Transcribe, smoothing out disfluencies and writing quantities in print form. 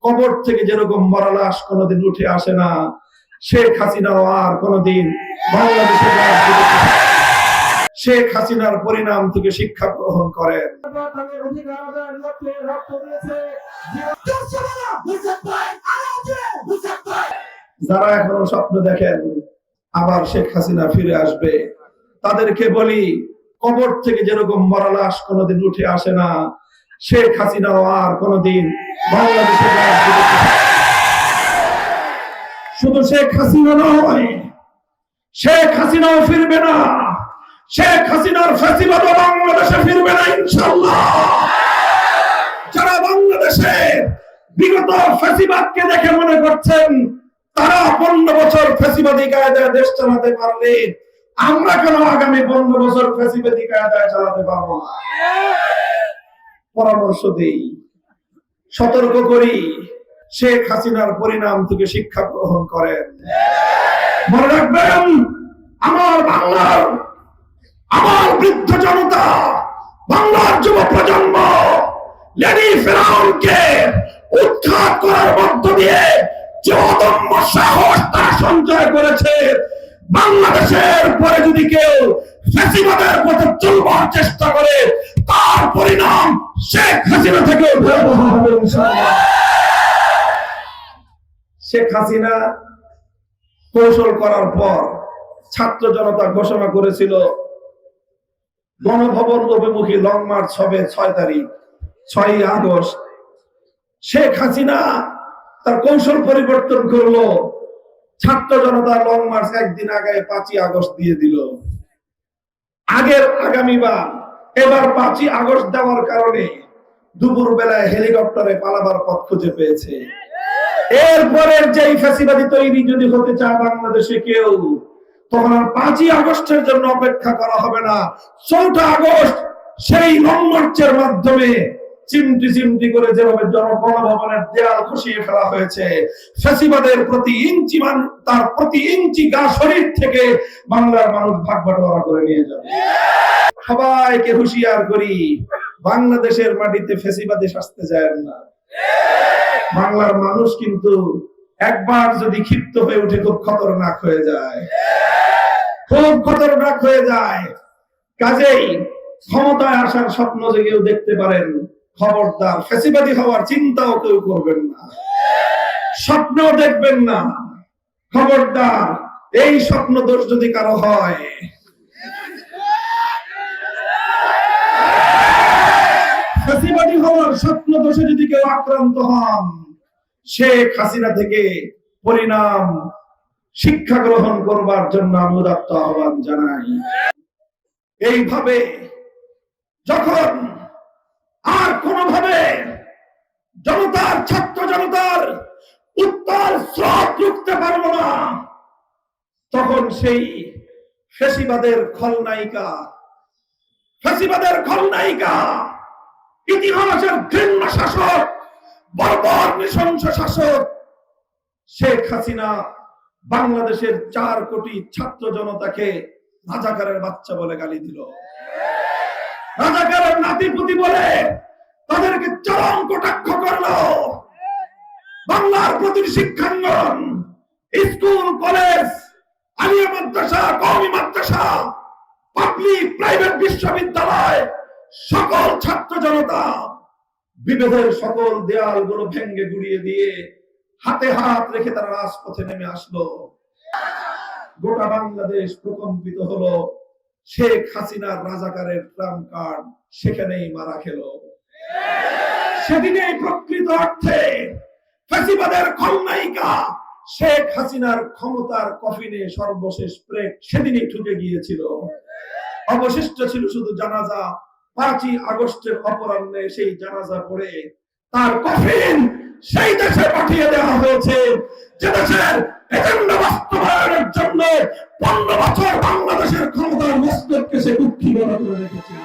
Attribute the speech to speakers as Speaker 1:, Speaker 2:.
Speaker 1: কবর থেকে যেরকম মরা লাশ কোনোদিন উঠে আসে না, শেখ হাসিনাও আর কোনোদিন বাংলাদেশে শেখ হাসিনার পরিণাম থেকে শিক্ষা গ্রহণ করেন। যারা এখনো স্বপ্ন দেখেন আবার শেখ হাসিনা ফিরে আসবে, তাদেরকে বলি, কবর থেকে যেরকম মরা লাশ কোনোদিন উঠে আসে না, শেখ হাসিনাও আর কোনোদিন বাংলাদেশে শুধু শেখ হাসিনা নয়, শেখ হাসিনাও ফিরবে না, শেখ হাসিনার ফ্যাসিবাদ বাংলাদেশে ফিরবে না ইনশাআল্লাহ। যারা বাংলাদেশের বিগত ফ্যাসিবাদকে দেখে মনে করছেন তারা 15 বছর ফ্যাসিবাদী কায়দায় দেশ চালাতে পারলে আমরা কেন আগামী 15 বছর ফ্যাসিবাদী কায়দায় চালাতে পারবো না? পরামর্শ দেই, সতর্ক করি, শেখ হাসিনার পরিণাম থেকে শিক্ষা গ্রহণ করেন। মনে রাখবেন, আমার বাংলার, আমার বৃদ্ধ জনতা, বাংলার যুব প্রজন্ম লেডি ফেরাউনকে উৎখাত করার মধ্য দিয়ে যে অদম্য সাহস তারা সঞ্চয় করেছে, বাংলাদেশের পরে যদি কেউ ফ্যাসিবাদের পথে চলবার চেষ্টা করে তার পরিণাম শেখ হাসিনা থেকে ভয়াবহ হবে ইনশাআল্লাহ। শেখ হাসিনা কৌশল করার পর ছাত্র জনতা ঘোষণা করেছিল গণভবন অভিমুখী লং মার্চ হবে 6 তারিখ, 6 আগস্ট। শেখ হাসিনা তার কৌশল পরিবর্তন করলো, ছাত্র জনতা লং মার্চ একদিন আগে 5 আগস্ট দিয়ে দিল। আগামীবার এবার 5 আগস্ট দেওয়ার কারণে দুপুর বেলায় হেলিকপ্টারে পালাবার পথ খুঁজে পেয়েছে। এরপরে যেই ফ্যাসিবাদী তৈরি যদি হতে চায় বাংলাদেশে কেউ, তখন আর 5 আগস্টের জন্য অপেক্ষা করা হবে না। 4 আগস্ট সেই লং মার্চের মাধ্যমে চিমটি চিমটি করে যেভাবে গণভবনের দেয়াল খসিয়ে ফেলা হয়েছে, ফ্যাসিবাদের প্রতি ইঞ্চি গা শরীর থেকে বাংলার মানুষ ভাগ বাটোয়ারা করে নিয়ে যাবে। সবাইকে হুঁশিয়ার করি, বাংলাদেশের মাটিতে ফ্যাসিবাদী শাস্তে যায় না। বাংলার মানুষ কিন্তু একবার যদি ক্ষিপ্ত হয়ে উঠে খুব খতরনাক হয়ে যায়, খুব খতরনাক হয়ে যায়। কাজেই ক্ষমতায় আসার স্বপ্ন যে কেউ দেখতে পারেন, খবরদার ফ্যাসিবাদী হওয়ার চিন্তাও কেউ করবেন না, স্বপ্নও দেখবেন না। খবরদার, এই স্বপ্ন দোষ যদি কারো হয়, ফ্যাসিবাদী হওয়ার স্বপ্ন দোষে যদি কেউ আক্রান্ত হন, শেখ হাসিনা থেকে পরিণাম শিক্ষা গ্রহণ করবার জন্য আমি উদাত্ত আহ্বান জানাই। এইভাবে যখন আর কোনোভাবে জনতার, ছাত্র জনতার উত্তর স্রোত রুখতে পারবো না, তখন সেই ফ্যাসিবাদের খলনায়িকা, ইতিহাসের ঘৃণ্য শাসক, বর্বর নৃশংস শাসক শেখ হাসিনা বাংলাদেশের 4 কোটি ছাত্র জনতাকে রাজাকারের বাচ্চা বলে গালি দিল, রাজাকারের নাতিপুতি বলে তাদেরকে চরম কটাক্ষ করলো। বাংলার প্রতিটি শিক্ষাঙ্গন, স্কুল, কলেজ, আলিয়া মাদ্রাসা, কওমি মাদ্রাসা, পাবলিক প্রাইভেট বিশ্ববিদ্যালয়, সকল ছাত্র জনতা বিভেদের সকল দেয়ালগুলো ভেঙে গুড়িয়ে দিয়ে হাতে হাত রেখে তারা রাজপথে নেমে আসলো। গোটা বাংলাদেশ প্রকম্পিত হলো। শেখ হাসিনার রাজাকারের ট্রাম্প কার্ড সেখানেই মারা খেলো। সেদিনে প্রকৃত অর্থে ফ্যাসিবাদের খলনায়িকা শেখ হাসিনার ক্ষমতার কফিনে সর্বশেষ ব্রেক সেদিনই ঠুকে গিয়েছিল। অবশিষ্ট ছিল শুধু জানাজা। 5 আগস্টের অপরাহ্নে সেই জানাজা পড়ে তার কফিন সেই দেশে পাঠিয়ে দেওয়া হয়েছে যে দেশের এজেন্ডা বাস্তবায়নের জন্য 15 বছর বাংলাদেশের ক্ষমতার মস্তককে সে কুক্ষিগত করে রেখেছিল।